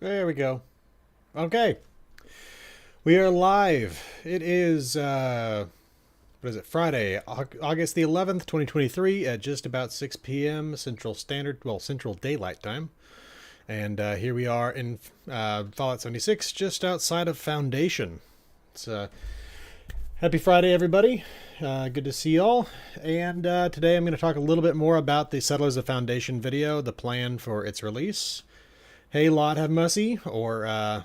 There we go. Okay. We are live. It is, what is it, Friday, August the 11th, 2023 at just about 6 p.m. Central Standard, well, Central Daylight Time. And here we are in Fallout 76, just outside of Foundation. It's happy Friday, everybody. Good to see y'all. And today I'm going to talk a little bit more about the Settlers of Foundation video, the plan for its release. Hey, Lot, have mercy, or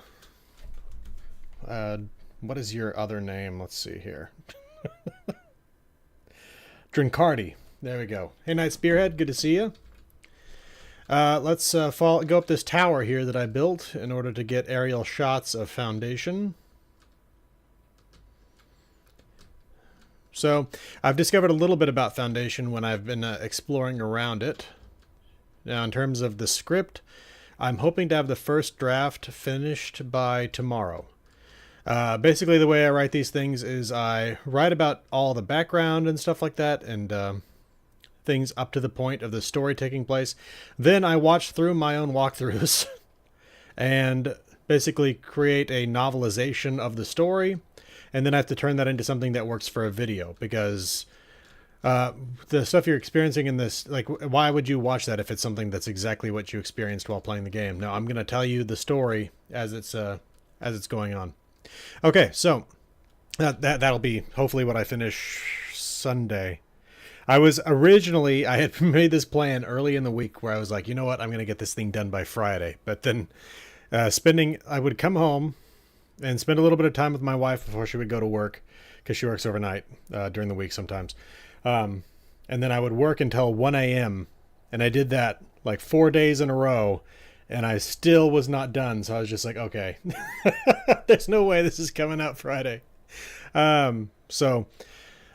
what is your other name? Let's see here. Drinkardi. There we go. Hey, Night Spearhead. Good to see you. Let's go up this tower here that I built in order to get aerial shots of Foundation. So, I've discovered a little bit about Foundation when I've been exploring around it. Now, in terms of the script, I'm hoping to have the first draft finished by tomorrow. Basically, the way I write these things is I write about all the background and stuff like that, and things up to the point of the story taking place. Then I watch through my own walkthroughs and basically create a novelization of the story, and then I have to turn that into something that works for a video, because the stuff you're experiencing in this, like, why would you watch that if it's something that's exactly what you experienced while playing the game? No, I'm going to tell you the story as it's going on. Okay, so that'll be hopefully what I finish Sunday. I had made this plan early in the week where I was like, you know what, I'm going to get this thing done by Friday. But then I would come home and spend a little bit of time with my wife before she would go to work, because she works overnight during the week sometimes. And then I would work until 1 a.m. And I did that like 4 days in a row, and I still was not done. So I was just like, okay, there's no way this is coming out Friday. So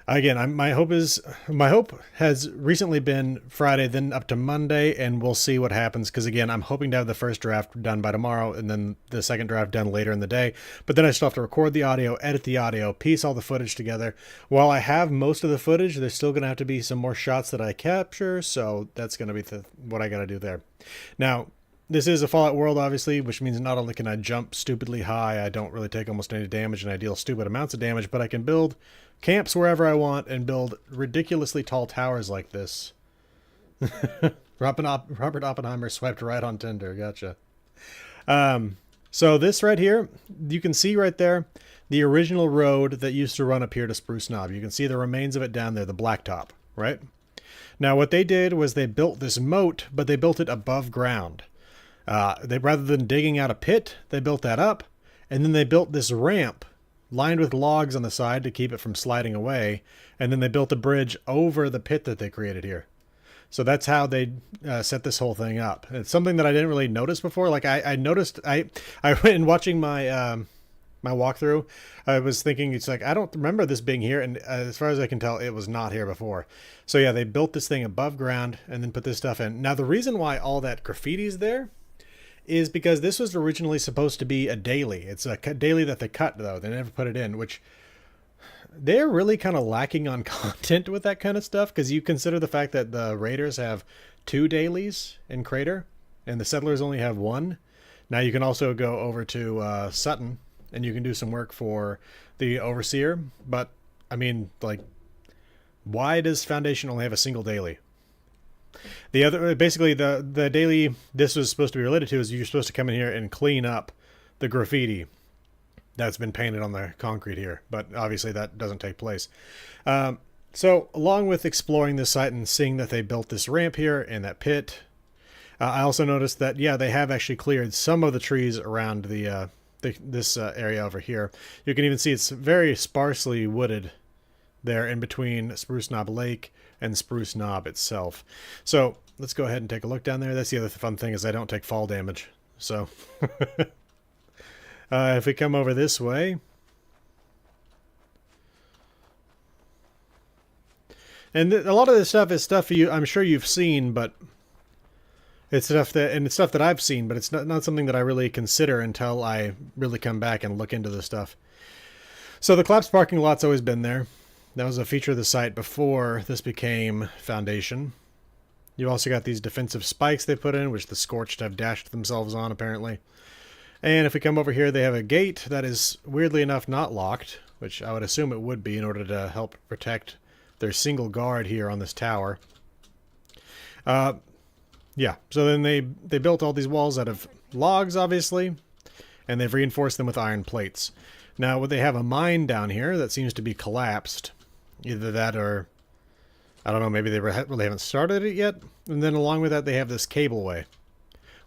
again, my hope has recently been Friday, then up to Monday, and we'll see what happens. Because again, I'm hoping to have the first draft done by tomorrow, and then the second draft done later in the day. But then I still have to record the audio, edit the audio, piece all the footage together. While I have most of the footage, there's still going to have to be some more shots that I capture. So that's going to be what I got to do there. Now, this is a Fallout world, obviously, which means not only can I jump stupidly high, I don't really take almost any damage, and I deal stupid amounts of damage, but I can build camps wherever I want and build ridiculously tall towers like this. Robert Oppenheimer swiped right on Tinder. Gotcha. So this right here, you can see right there the original road that used to run up here to Spruce Knob. You can see the remains of it down there, the blacktop, right? Now what they did was they built this moat, but they built it above ground. Rather than digging out a pit, they built that up, and then they built this ramp lined with logs on the side to keep it from sliding away, and then they built a bridge over the pit that they created here. So that's how they set this whole thing up. It's something that I didn't really notice before. Like I noticed, I went in watching my my walkthrough, I was thinking, it's like, I don't remember this being here, and as far as I can tell, it was not here before. So yeah, they built this thing above ground and then put this stuff in. Now the reason why all that graffiti's there is because this was originally supposed to be a daily. It's a daily that they cut, though. They never put it in, which they're really kind of lacking on content with that kind of stuff, because you consider the fact that the Raiders have 2 dailies in Crater, and the Settlers only have 1. Now you can also go over to Sutton, and you can do some work for the Overseer, but, I mean, like, why does Foundation only have a single daily? The other, basically, the daily this was supposed to be related to is you're supposed to come in here and clean up the graffiti that's been painted on the concrete here, but obviously that doesn't take place. So along with exploring this site and seeing that they built this ramp here and that pit, I also noticed that, yeah, they have actually cleared some of the trees around this area over here. You can even see it's very sparsely wooded there in between Spruce Knob Lake and Spruce Knob itself. So let's go ahead and take a look down there. That's the other fun thing, is I don't take fall damage. So if we come over this way, and a lot of this stuff is stuff I'm sure you've seen, but it's stuff that I've seen, but it's not something that I really consider until I really come back and look into this stuff. So the collapsed parking lot's always been there. That was a feature of the site before this became Foundation. You also got these defensive spikes they put in, which the Scorched have dashed themselves on, apparently. And if we come over here, they have a gate that is weirdly enough not locked, which I would assume it would be in order to help protect their single guard here on this tower. Yeah, so then they built all these walls out of logs, obviously, and they've reinforced them with iron plates. Now, they have a mine down here that seems to be collapsed. Either that or, I don't know, maybe they really haven't started it yet. And then along with that, they have this cableway,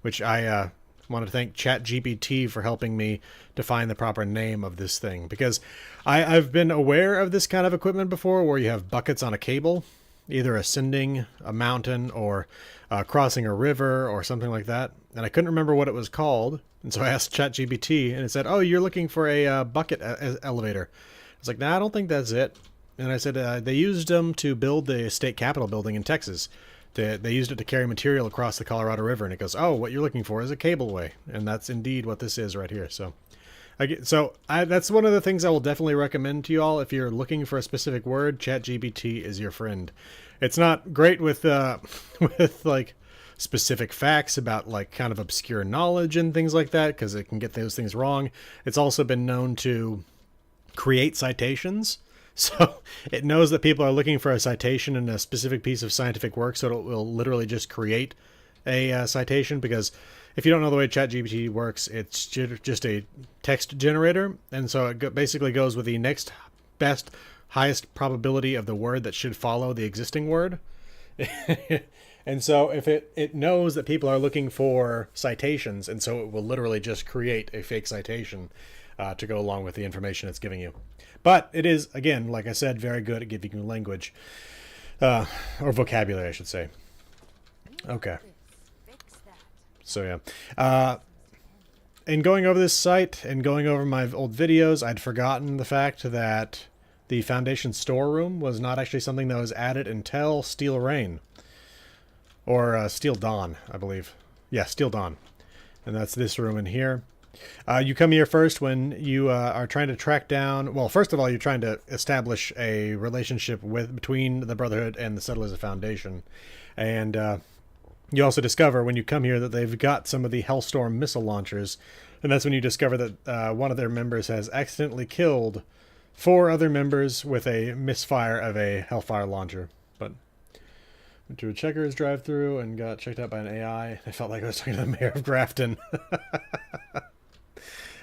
which I want to thank ChatGPT for helping me define the proper name of this thing. Because I've been aware of this kind of equipment before where you have buckets on a cable, either ascending a mountain or crossing a river or something like that. And I couldn't remember what it was called. And so I asked ChatGPT, and it said, oh, you're looking for a bucket elevator. I was like, nah, I don't think that's it. And I said, they used them to build the state capitol building in Texas. They used it to carry material across the Colorado River. And it goes, oh, what you're looking for is a cableway. And that's indeed what this is right here. So, that's one of the things I will definitely recommend to you all. If you're looking for a specific word, ChatGPT is your friend. It's not great with with like specific facts about like kind of obscure knowledge and things like that, because it can get those things wrong. It's also been known to create citations. So it knows that people are looking for a citation in a specific piece of scientific work, so it will literally just create a citation, because if you don't know the way ChatGPT works, it's just a text generator, and so it basically goes with the next best, highest probability of the word that should follow the existing word. And so if it knows that people are looking for citations, and so it will literally just create a fake citation to go along with the information it's giving you. But it is, again, like I said, very good at giving you language. Or vocabulary, I should say. Okay. So, yeah. In going over this site and going over my old videos, I'd forgotten the fact that the Foundation storeroom was not actually something that was added until Steel Rain. Or Steel Dawn, I believe. Yeah, Steel Dawn. And that's this room in here. You come here first when you are trying to track down... Well, first of all, you're trying to establish a relationship between the Brotherhood and the Settlers of Foundation. And you also discover when you come here that they've got some of the Hellstorm missile launchers. And that's when you discover that one of their members has accidentally killed 4 other members with a misfire of a Hellfire launcher. But went to a Checkers drive-thru and got checked out by an AI. I felt like I was talking to the Mayor of Grafton.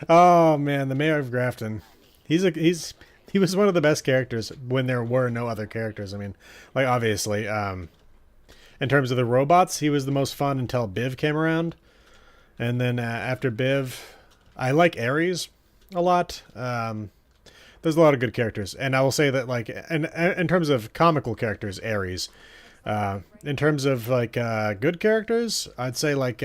Oh man, the Mayor of Grafton. He was one of the best characters when there were no other characters. I mean, like obviously, in terms of the robots, he was the most fun until Biv came around, and then after Biv, I like Ares a lot. There's a lot of good characters, and I will say that like, in terms of comical characters, Ares. In terms of like good characters, I'd say like.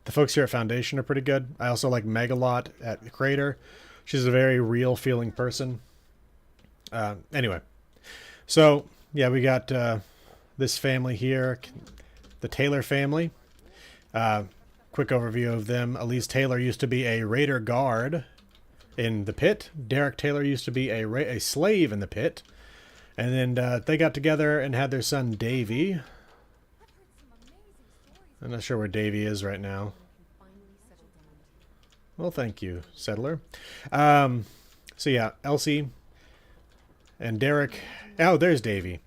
The folks here at Foundation are pretty good. I also like Megalot at Crater. She's a very real-feeling person. Anyway. So, yeah, we got this family here. The Taylor family. Quick overview of them. Elise Taylor used to be a Raider guard in the pit. Derek Taylor used to be a slave in the pit. And then they got together and had their son, Davy. I'm not sure where Davy is right now. Well, thank you, Settler. So yeah, Elsie and Derek. Oh, there's Davy.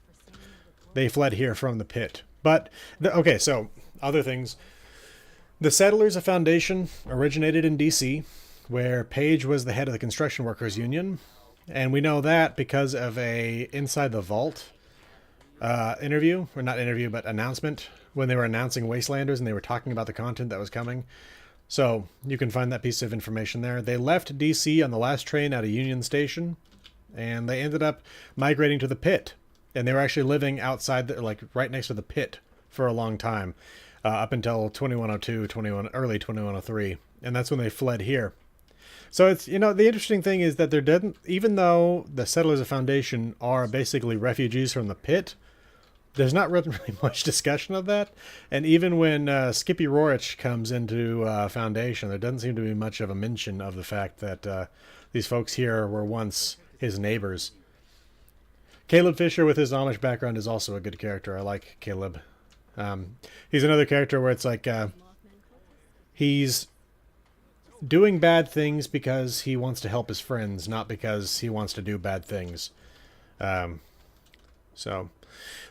They fled here from the pit. But, okay, so other things. The Settlers of Foundation originated in D.C., where Page was the head of the Construction Workers Union. And we know that because of a Inside the Vault interview, or not interview, but announcement, when they were announcing Wastelanders and they were talking about the content that was coming. So you can find that piece of information there. They left DC on the last train out of Union Station, and they ended up migrating to the pit. And they were actually living outside, like right next to the pit for a long time, up until 2102, early 2103. And that's when they fled here. So it's, you know, the interesting thing is that there didn't, even though the Settlers of Foundation are basically refugees from the pit, there's not really much discussion of that. And even when Skippy Rorich comes into Foundation, there doesn't seem to be much of a mention of the fact that these folks here were once his neighbors. Caleb Fisher with his Amish background is also a good character. I like Caleb. He's another character where it's like he's doing bad things because he wants to help his friends, not because he wants to do bad things. So,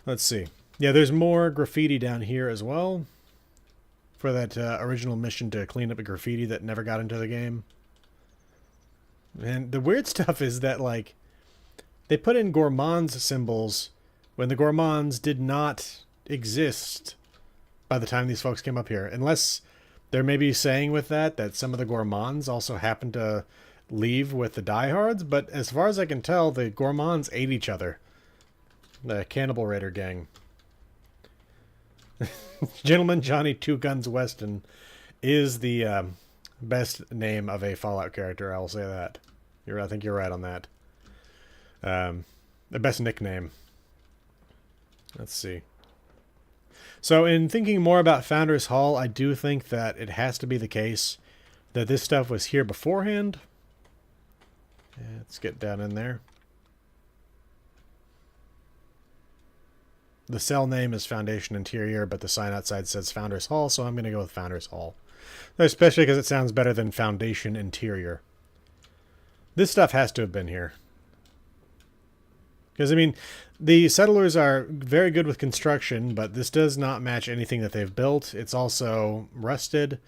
let's see. Yeah, there's more graffiti down here as well for that original mission to clean up a graffiti that never got into the game. And the weird stuff is that, like, they put in gourmands symbols when the gourmands did not exist by the time these folks came up here. Unless they're maybe saying with that some of the gourmands also happen to leave with the diehards. But as far as I can tell, the gourmands ate each other. The Cannibal Raider gang. Gentleman Johnny Two Guns Weston is the best name of a Fallout character. I will say that. I think you're right on that. The best nickname. Let's see. So in thinking more about Founders Hall, I do think that it has to be the case that this stuff was here beforehand. Yeah, let's get down in there. The cell name is Foundation Interior, but the sign outside says Founders Hall, so I'm going to go with Founders Hall. Especially because it sounds better than Foundation Interior. This stuff has to have been here. Because, I mean, the settlers are very good with construction, but this does not match anything that they've built. It's also rusted.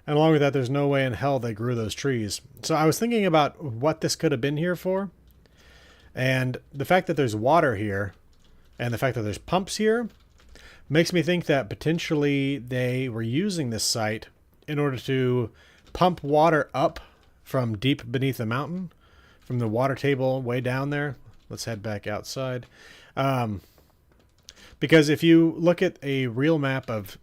And along with that, there's no way in hell they grew those trees. So I was thinking about what this could have been here for. And the fact that there's water here, and the fact that there's pumps here, makes me think that potentially they were using this site in order to pump water up from deep beneath the mountain, from the water table way down there. Let's head back outside. Because if you look at a real map of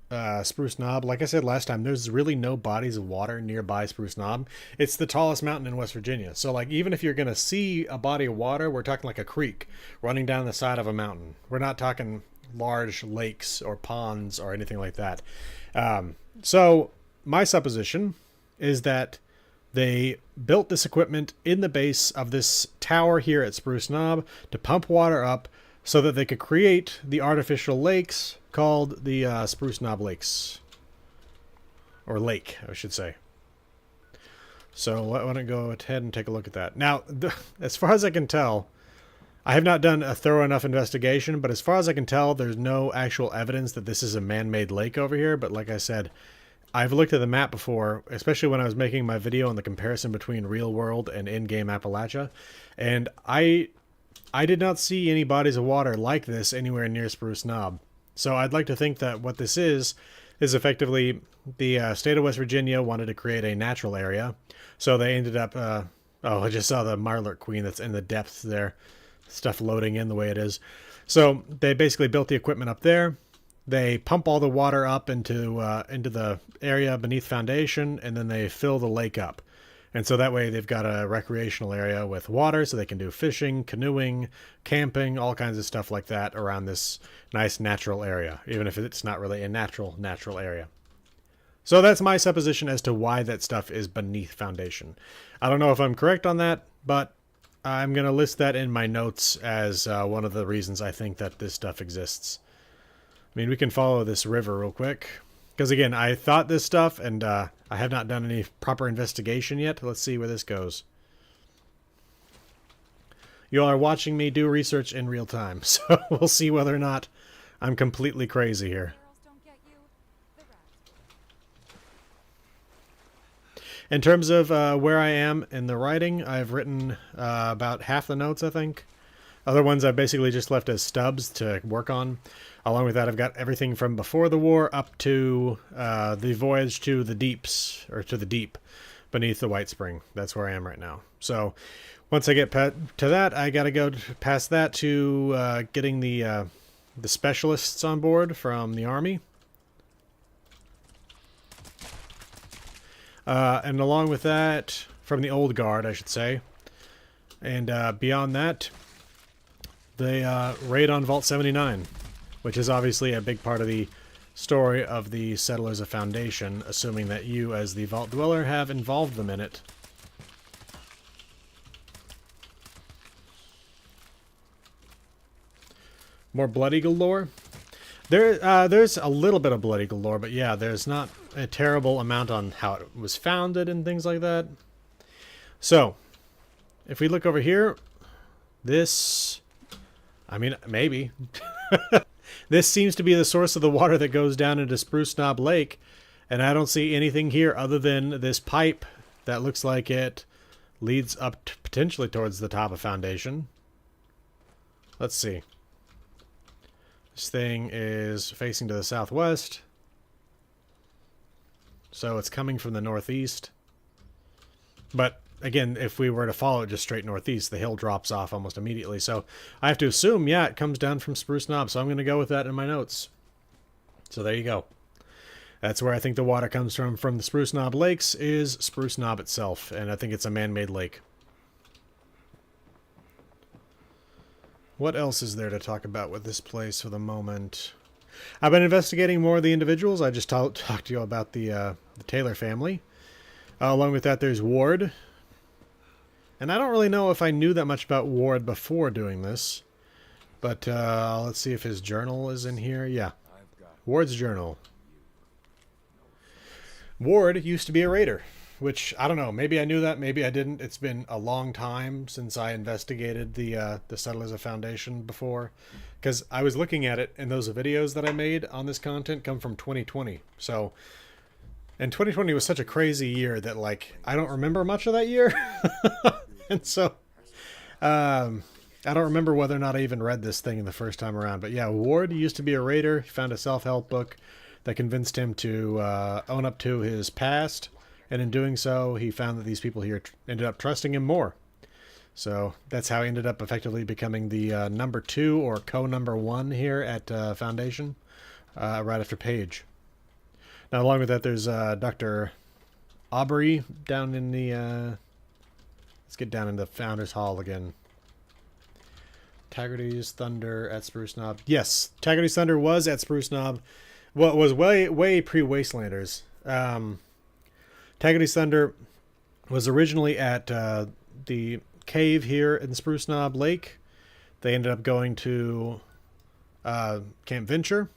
Spruce Knob, like I said last time, there's really no bodies of water nearby Spruce Knob. It's the tallest mountain in West Virginia. So, like, even if you're going to see a body of water, we're talking like a creek running down the side of a mountain. We're not talking large lakes or ponds or anything like that. So, my supposition is that they built this equipment in the base of this tower here at Spruce Knob to pump water up so that they could create the artificial lakes called the Spruce Knob Lakes. Or lake, I should say. So why don't I go ahead and take a look at that. Now, as far as I can tell, I have not done a thorough enough investigation, but as far as I can tell, there's no actual evidence that this is a man-made lake over here. But like I said, I've looked at the map before, especially when I was making my video on the comparison between real world and in-game Appalachia, and I did not see any bodies of water like this anywhere near Spruce Knob. So I'd like to think that what this is effectively the state of West Virginia wanted to create a natural area, so they ended up, oh, I just saw the Marlert Queen that's in the depths there, stuff loading in the way it is. So they basically built the equipment up there. They pump all the water up into the area beneath Foundation, and then they fill the lake up. And so that way they've got a recreational area with water, so they can do fishing, canoeing, camping, all kinds of stuff like that around this nice natural area, even if it's not really a natural area. So that's my supposition as to why that stuff is beneath Foundation. I don't know if I'm correct on that, but I'm going to list that in my notes as one of the reasons I think that this stuff exists. I mean, we can follow this river real quick. Because, again, I thought this stuff, and I have not done any proper investigation yet. Let's see where this goes. You all are watching me do research in real time, so we'll see whether or not I'm completely crazy here. In terms of where I am in the writing, I've written about half the notes, I think. Other ones I've basically just left as stubs to work on. Along with that, I've got everything from before the war up to the voyage to the deeps, or to the deep beneath the White Spring. That's where I am right now. So once I get to that, I got to go past that to getting the specialists on board from the Army. And along with that, from the Old Guard, I should say. And beyond that, the raid on Vault 79, which is obviously a big part of the story of the Settlers of Foundation, assuming that you, as the Vault Dweller, have involved them in it. More Blood Eagle lore? There's a little bit of Blood Eagle lore, but yeah, there's not a terrible amount on how it was founded and things like that. So, if we look over here, this, I mean, maybe. This seems to be the source of the water that goes down into Spruce Knob Lake, and I don't see anything here other than this pipe that looks like it leads up to potentially towards the top of Foundation. Let's see. This thing is facing to the southwest, so it's coming from the northeast. But again, if we were to follow it just straight northeast, the hill drops off almost immediately. So I have to assume, yeah, it comes down from Spruce Knob. So I'm going to go with that in my notes. So there you go. That's where I think the water comes from the Spruce Knob Lakes, is Spruce Knob itself. And I think it's a man-made lake. What else is there to talk about with this place for the moment? I've been investigating more of the individuals. I just talked to you about the Taylor family. Along with that, there's Ward. And I don't really know if I knew that much about Ward before doing this. But let's see if his journal is in here. Yeah. Ward's journal. Ward used to be a raider, which, I don't know. Maybe I knew that. Maybe I didn't. It's been a long time since I investigated the Settlers of Foundation before. Because I was looking at it, and those videos that I made on this content come from 2020. So... And 2020 was such a crazy year that, like, I don't remember much of that year. And so, I don't remember whether or not I even read this thing in the first time around. But yeah, Ward used to be a raider. He found a self-help book that convinced him to own up to his past. And in doing so, he found that these people here ended up trusting him more. So that's how he ended up effectively becoming the number 2 or co-number 1 here at Foundation, right after Paige. Now, along with that, there's Dr. Aubrey down in the... let's get down in the Founders Hall again. Taggarty's Thunder at Spruce Knob. Yes, Taggarty's Thunder was at Spruce Knob. Well, it was way pre-Wastelanders. Taggarty's Thunder was originally at the cave here in Spruce Knob Lake. They ended up going to Camp Venture.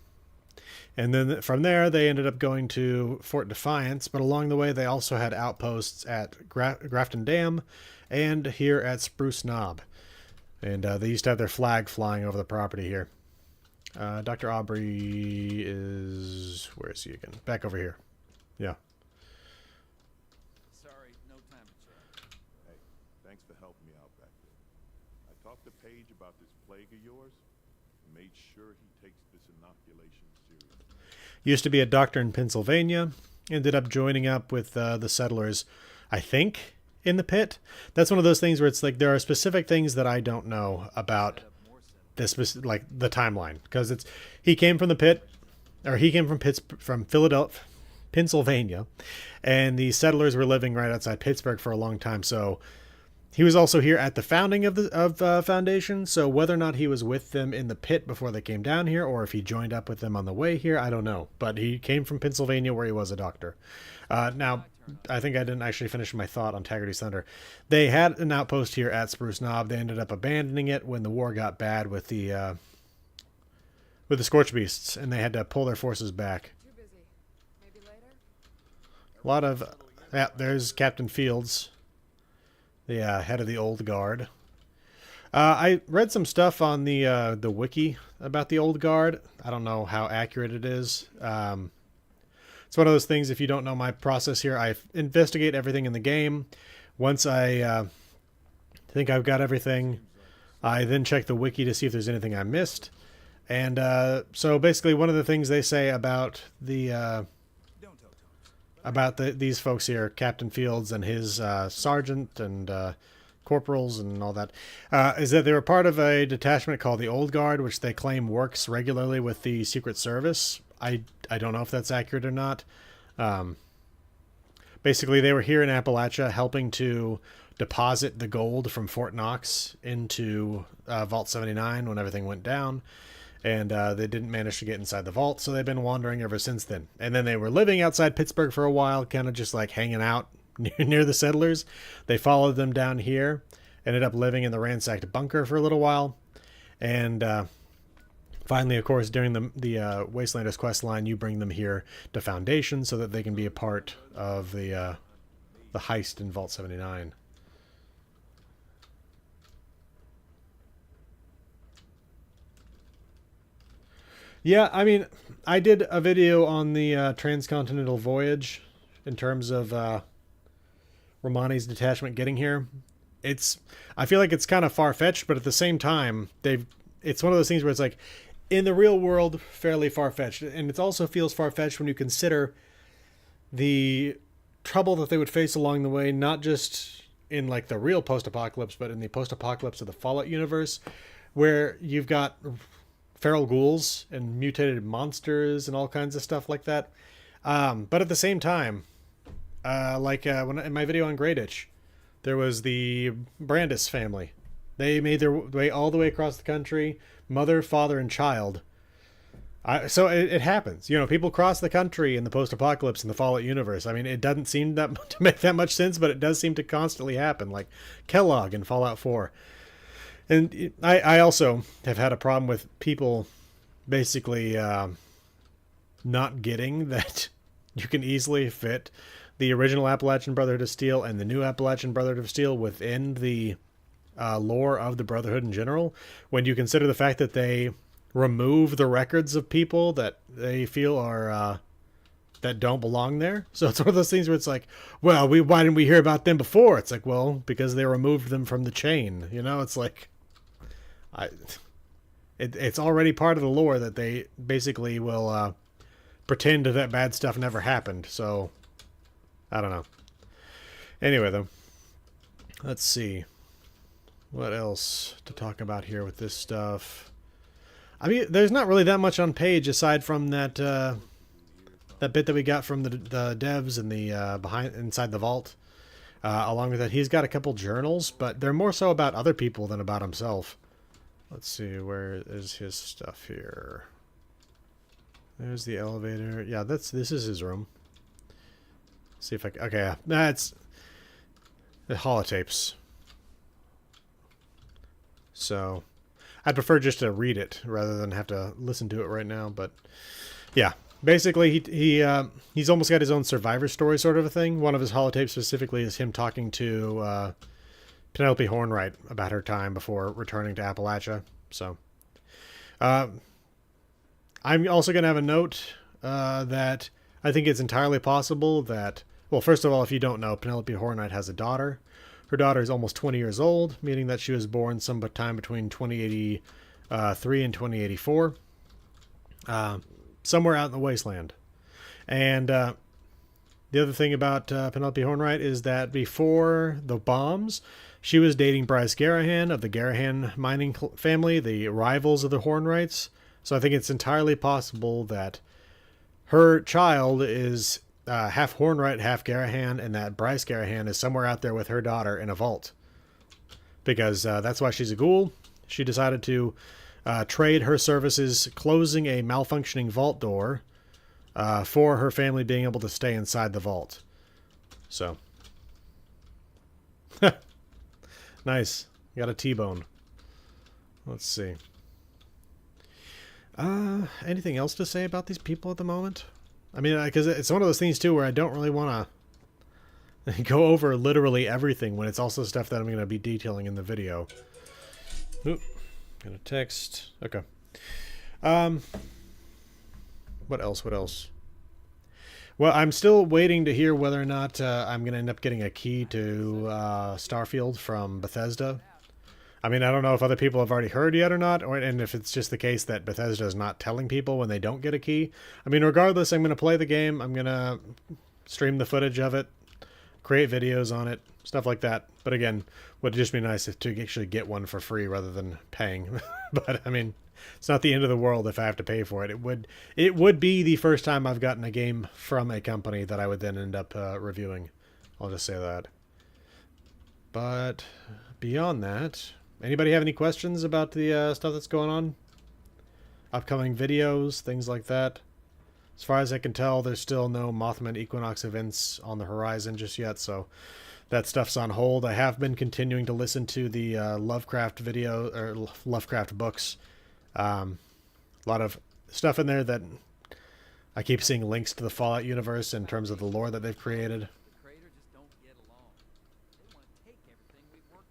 And then from there, they ended up going to Fort Defiance. But along the way, they also had outposts at Grafton Dam and here at Spruce Knob. And they used to have their flag flying over the property here. Dr. Aubrey is... Where is he again? Back over here. Yeah. Sorry, no time to chat. Hey, thanks for helping me out back there. I talked to Paige about this plague of yours and made sure he takes this inoculation seriously. Used to be a doctor in Pennsylvania. Ended up joining up with the settlers, I think, in the pit. That's one of those things where it's like there are specific things that I don't know about this, like the timeline, because it's he came from the pit, or he came from Philadelphia, Pennsylvania, and the settlers were living right outside Pittsburgh for a long time. So he was also here at the founding of the Foundation. So whether or not he was with them in the pit before they came down here, or if he joined up with them on the way here, I don't know. But he came from Pennsylvania, where he was a doctor. Now, I think I didn't actually finish my thought on Taggarty's Thunder. They had an outpost here at Spruce Knob. They ended up abandoning it when the war got bad with the Scorch Beasts, and they had to pull their forces back. Too busy. Maybe later? A lot of... Yeah, there's Captain Fields, the head of the Old Guard. I read some stuff on the wiki about the Old Guard. I don't know how accurate it is. It's one of those things, if you don't know my process here, I investigate everything in the game. Once I think I've got everything, I then check the wiki to see if there's anything I missed. And so basically one of the things they say about these folks here, Captain Fields and his sergeant and corporals and all that, is that they were part of a detachment called the Old Guard, which they claim works regularly with the Secret Service. I don't know if that's accurate or not. Basically, they were here in Appalachia helping to deposit the gold from Fort Knox into Vault 79 when everything went down. And they didn't manage to get inside the vault, so they've been wandering ever since then. And then they were living outside Pittsburgh for a while, kind of just like hanging out near the settlers. They followed them down here, ended up living in the ransacked bunker for a little while. And Finally, of course, during the Wastelanders quest line, you bring them here to Foundation so that they can be a part of the heist in Vault 79. Yeah, I mean, I did a video on the transcontinental voyage in terms of Romanis Detachment getting here. I feel like it's kind of far-fetched, but at the same time, it's one of those things where it's like, in the real world, fairly far-fetched. And it also feels far-fetched when you consider the trouble that they would face along the way, not just in like the real post-apocalypse, but in the post-apocalypse of the Fallout universe, where you've got feral ghouls and mutated monsters and all kinds of stuff like that. But at the same time, when in my video on Greyditch, there was the Brandis family. They made their way all the way across the country, mother, father, and child. So it happens. You know, people cross the country in the post-apocalypse in the Fallout universe. I mean, it doesn't seem to make that much sense, but it does seem to constantly happen, like Kellogg in Fallout 4. And I also have had a problem with people basically not getting that you can easily fit the original Appalachian Brotherhood of Steel and the new Appalachian Brotherhood of Steel within the lore of the Brotherhood in general, when you consider the fact that they remove the records of people that they feel are that don't belong there. So it's one of those things where it's like, well, why didn't we hear about them before? It's like, well, because they removed them from the chain. You know, it's like, it's already part of the lore that they basically will pretend that bad stuff never happened. So I don't know. Anyway, though, let's see what else to talk about here with this stuff. I mean, there's not really that much on page aside from that that bit that we got from the devs and the inside the vault. Along with that, he's got a couple journals, but they're more so about other people than about himself. Let's see, where is his stuff here? There's the elevator. Yeah, this is his room. See if I can. Okay, yeah, that's the holotapes. So I'd prefer just to read it rather than have to listen to it right now. But yeah, basically he's almost got his own survivor story sort of a thing. One of his holotapes specifically is him talking to Penelope Hornwright about her time before returning to Appalachia. So I'm also going to have a note that I think it's entirely possible that, well, first of all, if you don't know, Penelope Hornwright has a daughter. Her daughter is almost 20 years old, meaning that she was born sometime between 2083 and 2084. Somewhere out in the wasteland. And the other thing about Penelope Hornwright is that before the bombs, she was dating Bryce Garahan of the Garahan mining family, the rivals of the Hornwrights. So I think it's entirely possible that her child is half Hornwright, half Garahan, and that Bryce Garahan is somewhere out there with her daughter in a vault. Because that's why she's a ghoul. She decided to trade her services closing a malfunctioning vault door for her family being able to stay inside the vault. So. Nice. Got a T-bone. Let's see. Anything else to say about these people at the moment? I mean, because it's one of those things, too, where I don't really want to go over literally everything when it's also stuff that I'm going to be detailing in the video. Oop. Got a text. Okay. What else? What else? Well, I'm still waiting to hear whether or not I'm going to end up getting a key to Starfield from Bethesda. I mean, I don't know if other people have already heard yet or not, and if it's just the case that Bethesda is not telling people when they don't get a key. I mean, regardless, I'm going to play the game. I'm going to stream the footage of it, create videos on it, stuff like that. But again, would just be nice to actually get one for free rather than paying. But I mean, it's not the end of the world if I have to pay for it. It would be the first time I've gotten a game from a company that I would then end up reviewing. I'll just say that. But beyond that, anybody have any questions about the stuff that's going on? Upcoming videos, things like that? As far as I can tell, there's still no Mothman Equinox events on the horizon just yet, so that stuff's on hold. I have been continuing to listen to the Lovecraft video, or Lovecraft books. A lot of stuff in there that I keep seeing links to the Fallout universe in terms of the lore that they've created. The creator just don't get along. They want to take everything we've worked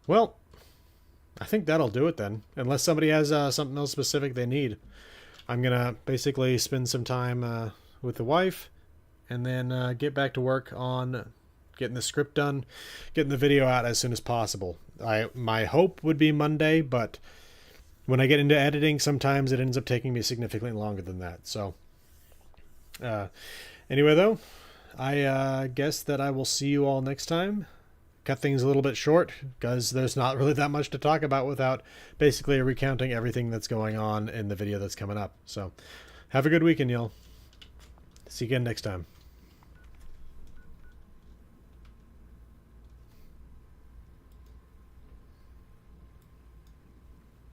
for. Well, I think that'll do it then. Unless somebody has something else specific they need. I'm going to basically spend some time with the wife and then get back to work on getting the script done, getting the video out as soon as possible. My hope would be Monday, but when I get into editing, sometimes it ends up taking me significantly longer than that. So anyway, though, I guess that I will see you all next time. Cut things a little bit short because there's not really that much to talk about without basically recounting everything that's going on in the video that's coming up. So have a good weekend, y'all. See you again next time.